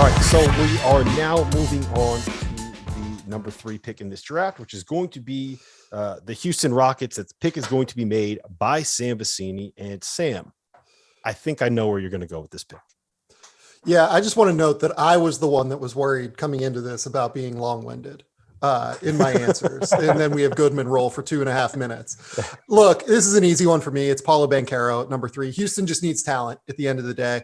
All right, so we are now moving on to the number 3 pick in this draft, which is going to be the Houston Rockets. That pick is going to be made by Sam Vecenie. And Sam, I think I know where you're going to go with this pick. Yeah, I just want to note that I was the one that was worried coming into this about being long-winded in my answers. And then we have Goodman roll for 2.5 minutes. Look, this is an easy one for me. It's Paolo Banchero at number 3. Houston just needs talent at the end of the day.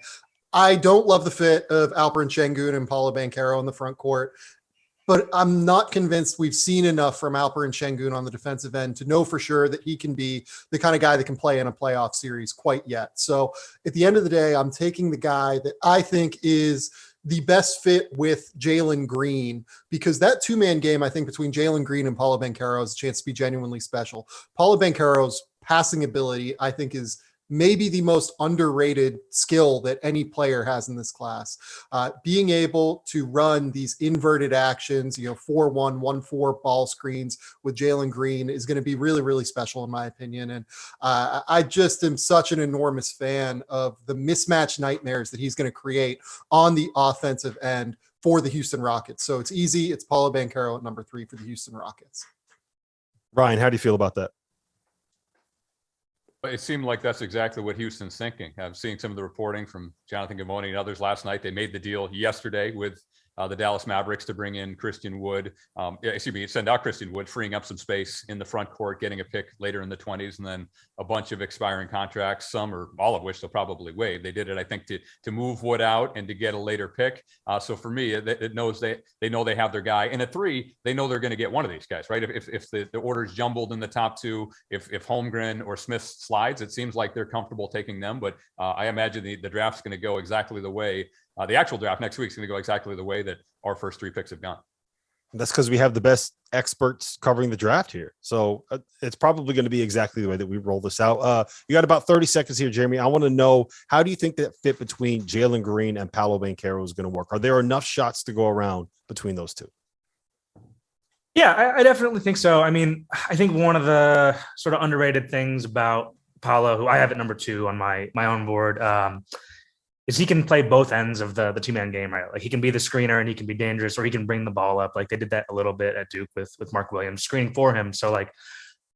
I don't love the fit of Alperen Şengün and Paolo Banchero in the front court, but I'm not convinced we've seen enough from Alperen Şengün on the defensive end to know for sure that he can be the kind of guy that can play in a playoff series quite yet. So at the end of the day, I'm taking the guy that I think is the best fit with Jalen Green, because that two-man game, I think, between Jalen Green and Paolo Banchero has a chance to be genuinely special. Paolo Banchero's passing ability, I think, is maybe the most underrated skill that any player has in this class. Being able to run these inverted actions, 4-1, 1-4 ball screens with Jalen Green is going to be really, really special in my opinion. And I just am such an enormous fan of the mismatch nightmares that he's going to create on the offensive end for the Houston Rockets. So it's easy. It's Paolo Banchero at number 3 for the Houston Rockets. Ryan, how do you feel about that? It seemed like that's exactly what Houston's thinking. I'm seeing some of the reporting from Jonathan Givony and others last night. They made the deal yesterday with the Dallas Mavericks to bring in Christian Wood. Send out Christian Wood, freeing up some space in the front court, getting a pick later in the 20s, and then a bunch of expiring contracts, some or all of which they'll probably waive. They did it, I think, to move Wood out and to get a later pick. So for me, it knows they know they have their guy. And at 3, they know they're going to get one of these guys, right? If the order's jumbled in the top 2, if Holmgren or Smith slides, it seems like they're comfortable taking them. But I imagine the draft's going to go exactly the way the actual draft next week is going to go exactly the way that our first 3 picks have gone. That's because we have the best experts covering the draft here. So it's probably going to be exactly the way that we roll this out. You got about 30 seconds here, Jeremy. I want to know, how do you think that fit between Jalen Green and Paolo Banchero is going to work? Are there enough shots to go around between those two? Yeah, I definitely think so. I mean, I think one of the sort of underrated things about Paolo, who I have at number 2 on my own board, is he can play both ends of the two-man game, right? Like he can be the screener and he can be dangerous, or he can bring the ball up. Like they did that a little bit at Duke with Mark Williams screening for him. So like,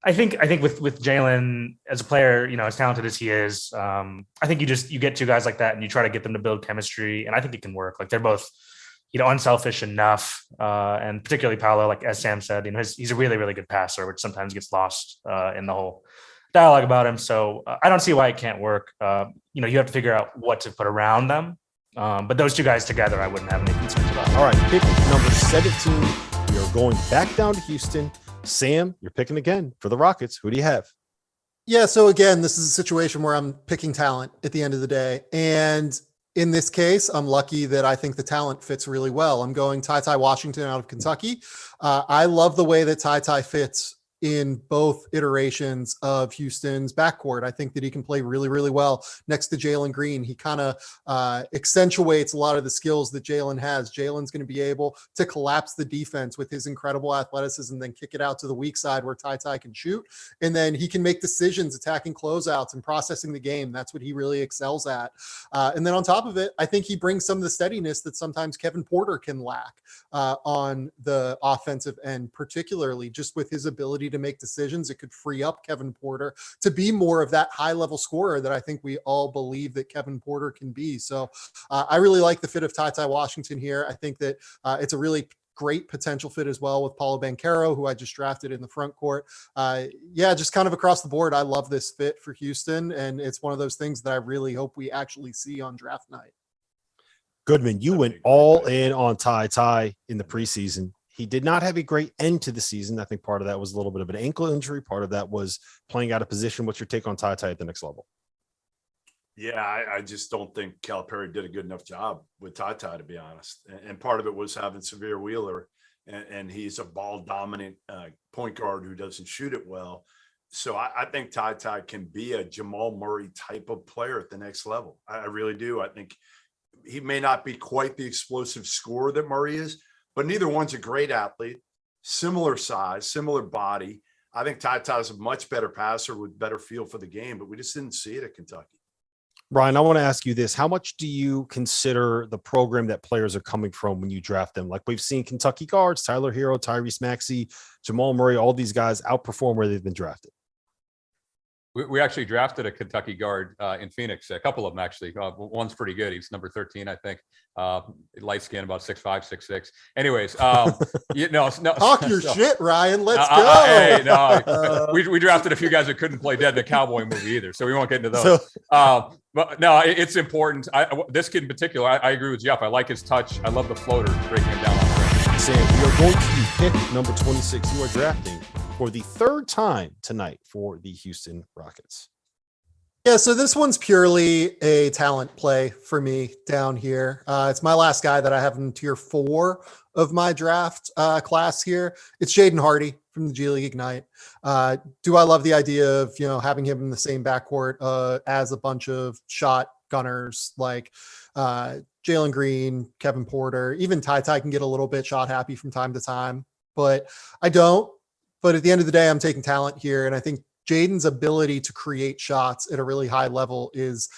I think with Jalen as a player, as talented as he is, I think you get 2 guys like that and you try to get them to build chemistry. And I think it can work. Like they're both, unselfish enough. And particularly Paolo, like as Sam said, he's a really, really good passer, which sometimes gets lost in the whole dialogue about him. So I don't see why it can't work. You have to figure out what to put around them. But those 2 guys together, I wouldn't have any concerns about. All right, pick number 17. We are going back down to Houston. Sam, you're picking again for the Rockets. Who do you have? Yeah, so again, this is a situation where I'm picking talent at the end of the day. And in this case, I'm lucky that I think the talent fits really well. I'm going Ty Washington out of Kentucky. I love the way that Ty fits in both iterations of Houston's backcourt. I think that he can play really, really well next to Jalen Green. He kind of accentuates a lot of the skills that Jalen has. Jalen's going to be able to collapse the defense with his incredible athleticism, then kick it out to the weak side where Ty can shoot. And then he can make decisions attacking closeouts and processing the game. That's what he really excels at. And then on top of it, I think he brings some of the steadiness that sometimes Kevin Porter can lack on the offensive end, particularly just with his ability to make decisions. It could free up Kevin Porter to be more of that high level scorer that I think we all believe that Kevin Porter can be. So I really like the fit of Ty Washington here. I think that it's a really great potential fit as well with Paolo Banchero, who I just drafted in the front court. Just kind of across the board, I love this fit for Houston. And it's one of those things that I really hope we actually see on draft night. Goodman, you went all in on Ty in the preseason. He did not have a great end to the season. I think part of that was a little bit of an ankle injury. Part of that was playing out of position. What's your take on Ty at the next level? Yeah, I just don't think Calipari did a good enough job with Ty, to be honest. And part of it was having Severe Wheeler, and he's a ball-dominant point guard who doesn't shoot it well. So I think Ty can be a Jamal Murray type of player at the next level. I really do. I think he may not be quite the explosive scorer that Murray is, but neither one's a great athlete, similar size, similar body. I think Ty is a much better passer with better feel for the game, but we just didn't see it at Kentucky. Ryan, I want to ask you this. How much do you consider the program that players are coming from when you draft them? Like we've seen Kentucky guards, Tyler Hero, Tyrese Maxey, Jamal Murray, all these guys outperform where they've been drafted. We actually drafted a Kentucky guard in Phoenix, a couple of them actually. One's pretty good. He's number 13, I think. Light skin, about 6'5", 6'6". Anyways, no, Talk your so- shit, Ryan. Let's go. Hey, no, we drafted a few guys that couldn't play dead in the Cowboy movie either, so we won't get into those. But no, it's important. This kid in particular, I agree with Jeff. I like his touch. I love the floater, breaking him down on the rim. Sam, we are going to pick number 26. You are drafting for the third time tonight for the Houston Rockets. Yeah, so this one's purely a talent play for me down here. It's my last guy that I have in tier 4 of my draft class here. It's Jaden Hardy from the G League Ignite. Do I love the idea of having him in the same backcourt as a bunch of shot gunners like Jalen Green, Kevin Porter, even Ty can get a little bit shot happy from time to time, but I don't. But at the end of the day, I'm taking talent here, and I think Jaden's ability to create shots at a really high level is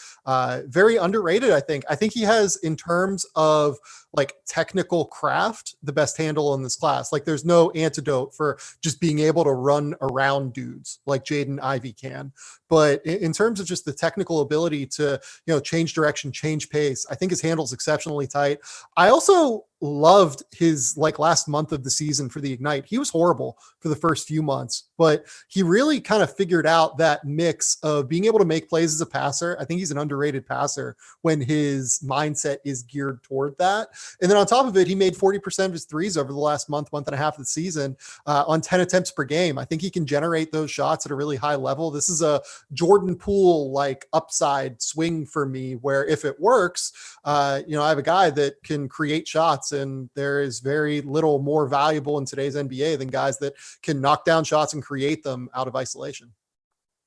very underrated. I think he has, in terms of like technical craft, the best handle in this class. Like there's no antidote for just being able to run around dudes like Jaden Ivey can. But in terms of just the technical ability to, change direction, change pace, I think his handle's exceptionally tight. I also loved his last month of the season for the Ignite. He was horrible for the first few months, but he really kind of figured out that mix of being able to make plays as a passer. I think he's an underrated passer when his mindset is geared toward that. And then on top of it, he made 40% of his threes over the last month and a half of the season on 10 attempts per game. I think he can generate those shots at a really high level. This is a Jordan Poole upside swing for me, where if it works, I have a guy that can create shots, and there is very little more valuable in today's NBA than guys that can knock down shots and create them out of isolation.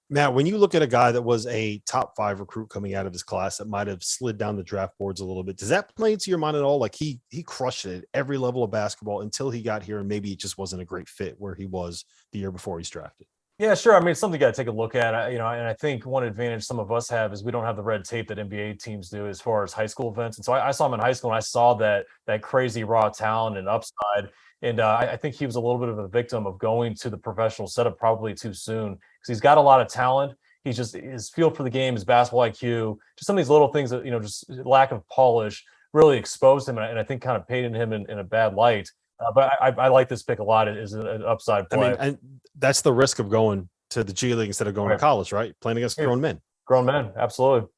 Matt, when you look at a guy that was a top 5 recruit coming out of his class that might have slid down the draft boards a little bit, does that play into your mind at all? Like he crushed it at every level of basketball until he got here, and maybe it just wasn't a great fit where he was the year before he's drafted. Yeah, sure. I mean, it's something you got to take a look at, and I think one advantage some of us have is we don't have the red tape that NBA teams do as far as high school events. And so I saw him in high school, and I saw that crazy raw talent and upside. And I think he was a little bit of a victim of going to the professional setup probably too soon, because he's got a lot of talent. He's just, his feel for the game, his basketball IQ, just some of these little things that, just lack of polish really exposed him, and I think kind of painted him in a bad light. But I like this pick a lot. It is an upside play. I mean, and that's the risk of going to the G League instead of going to college, right? Playing against grown men. Grown men, absolutely.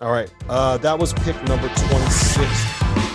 All right. That was pick number 26.